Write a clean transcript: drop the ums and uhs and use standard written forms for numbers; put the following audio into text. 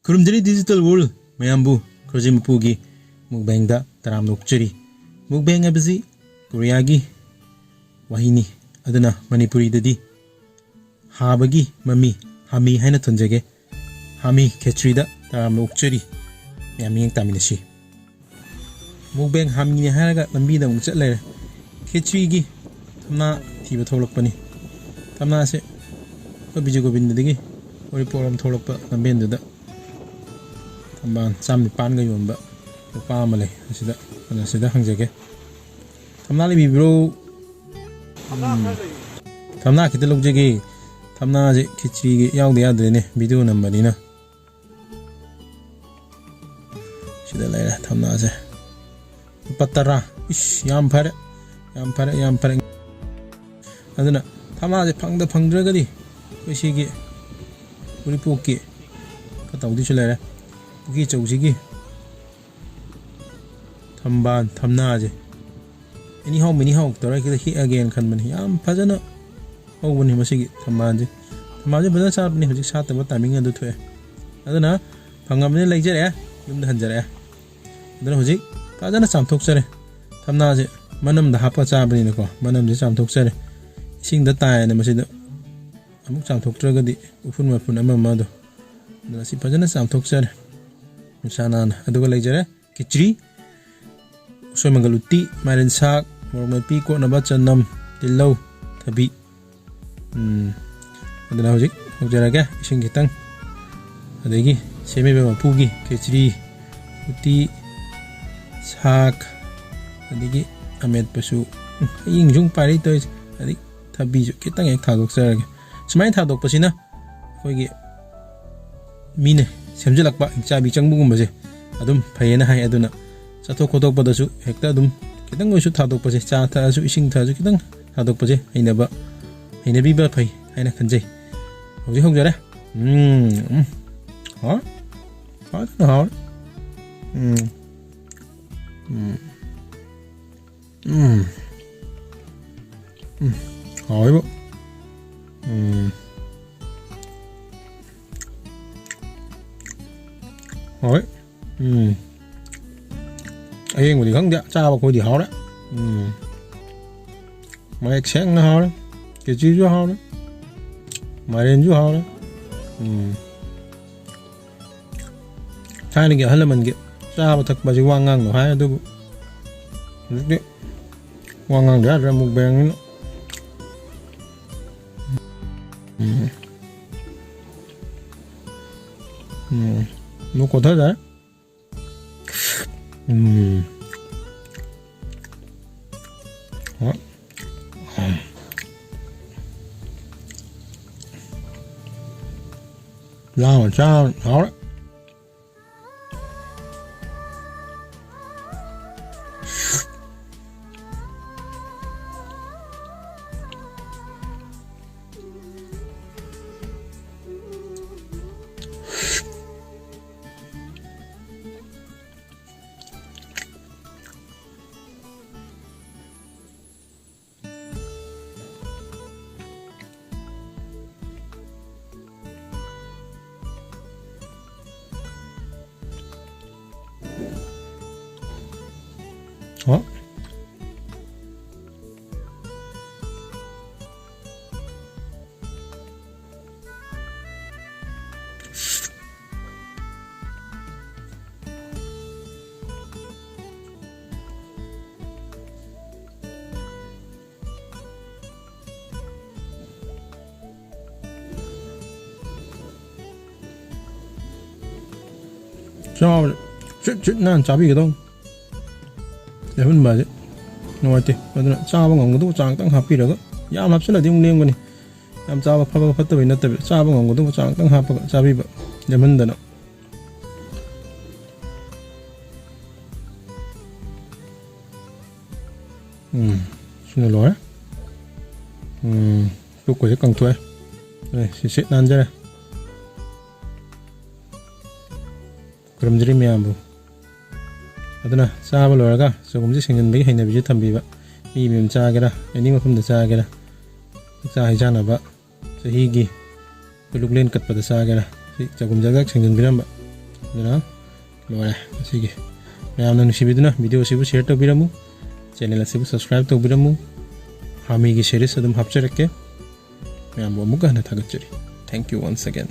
खुरुमजरी digital world मयामबु खुरजिमपुगी मुकबैंगदा तराम नोकचरी mukbang अबजी कोरियागी वहिनी अदुना Manipuri ददी हाबगी mummy हामी हाइना थुनजगे हामी खेचरीदा तराम नोकचरी मयामिंग तामिनसी मुकबैंग हामी ने हारगा लंबीदा मुक चले खेचरीगी थमना थीबा थोलकपनी थमना से बिजु गोविंददगी ओरिपोरम थोलकप लंबेंदुदा थम्बान चाम निपानगा योनबा नुपा अमा लै असिदा असिदा हंजगे थमना लेबिब्रो थमना खिता लौजगे थमना जे खिचरी यावदे यादरेने वीडियो नंबरनिना सिदा लैरा थमना से पत्तरा इस याम फरे अदुना थमना जे फंगद्रगदी कोइसिगी उरिपोकी कतौदिसु लैरा की चौसीगी थम्बान थमनाजे एनी हाउ तौर कि अगेन खनबनी याम फजना हौबनी मसिगी थम्बानजे फजन चाबनी हजिक सातब टाइमिंग अदु थोए अदुना फंगमने लैजरे युमदा हंजरे अदुना हजिक फजना चामथोकचरे थमनाजे मनमदा हापा चाबनीको मनमजे चामथोकचरे इसिंगदा तायने मसिदा अमुक चामथोकत्रगदी उफुन मफुन अममदो अदुना सि फजना चामथोकचरे Misanan aduga laijare kichri usoi mangaluti marin sak morok mepi ko naba chanam tillau thabi aduna hojik hojaraga ising kitang adagi semi be mapugi kichri uti sak adagi amet pasu ying jung pari toy adik thabi ju kitang ek thadok sarage sumai thadok pasina hoigi mine semjelakpa chabi changbugumbaje adum phayena hai aduna chathok khotok padasu hekta adum kitang oisu thadok pase cha tha asu ising tha asu kitang thadok pase hainabi ba phai haina khanjai hoji hojare ha ha ha hoi bo hoi anh của thì không đẹp cha vào khối thì háo đấy mày sáng nó háo đấy cái chi chú háo đấy mày lên chú háo đấy hai này kiểu hay là mình kiểu cha vào thật bà chỉ quang ngang của hai tôi rất đấy quang ngang để ra một bèn nữa nó có thế đấy đó ra mà cha đó đấy đó cho chuyện nan chả bị cái đâu để mình bảo chứ nói thì mà cha bằng ngón cái trang tăng hấp đi được ya hấp sẽ là tiếng liên này làm cha bằng phát phát tới nó tới cha bằng ngón cái trang tăng hấp cha bị vậy để mình đó xin lỗi tôi có cái càng thuê này sẽ nan ra 그럼 드리면 뭐 aduna saaba loraga sogumji singinbegi hainabiji thambiba mi mim chaagera any mafamda chaagera cha hijanaba sahigi luklen katpada chaagera si chagum jagak singinbiramba ꯑꯗꯨꯅ ꯂꯣꯏꯔꯦ ꯑꯁꯤꯒꯤ ꯃꯌꯥꯝꯅ ꯅꯨꯡꯁꯤꯕꯤꯗꯨꯅ video ꯑꯁꯤꯕꯨ share ꯇꯧꯕꯤꯔꯝꯃꯨ channel ꯑꯁꯤꯕꯨ subscribe ꯇꯧꯕꯤꯔꯝꯃꯨ ꯍꯥꯃꯤꯒꯤ series ꯑꯗꯨꯝ ꯍꯥꯞꯆꯔꯛꯀꯦ ꯃꯌꯥꯝꯕꯨ ꯑꯃꯨꯛꯀ ꯍꯟꯅ ꯊꯥꯒꯠꯆꯔꯤ ꯊꯦꯡꯛ ꯌꯨ ꯋꯥꯟꯁ ꯑꯒꯦꯟ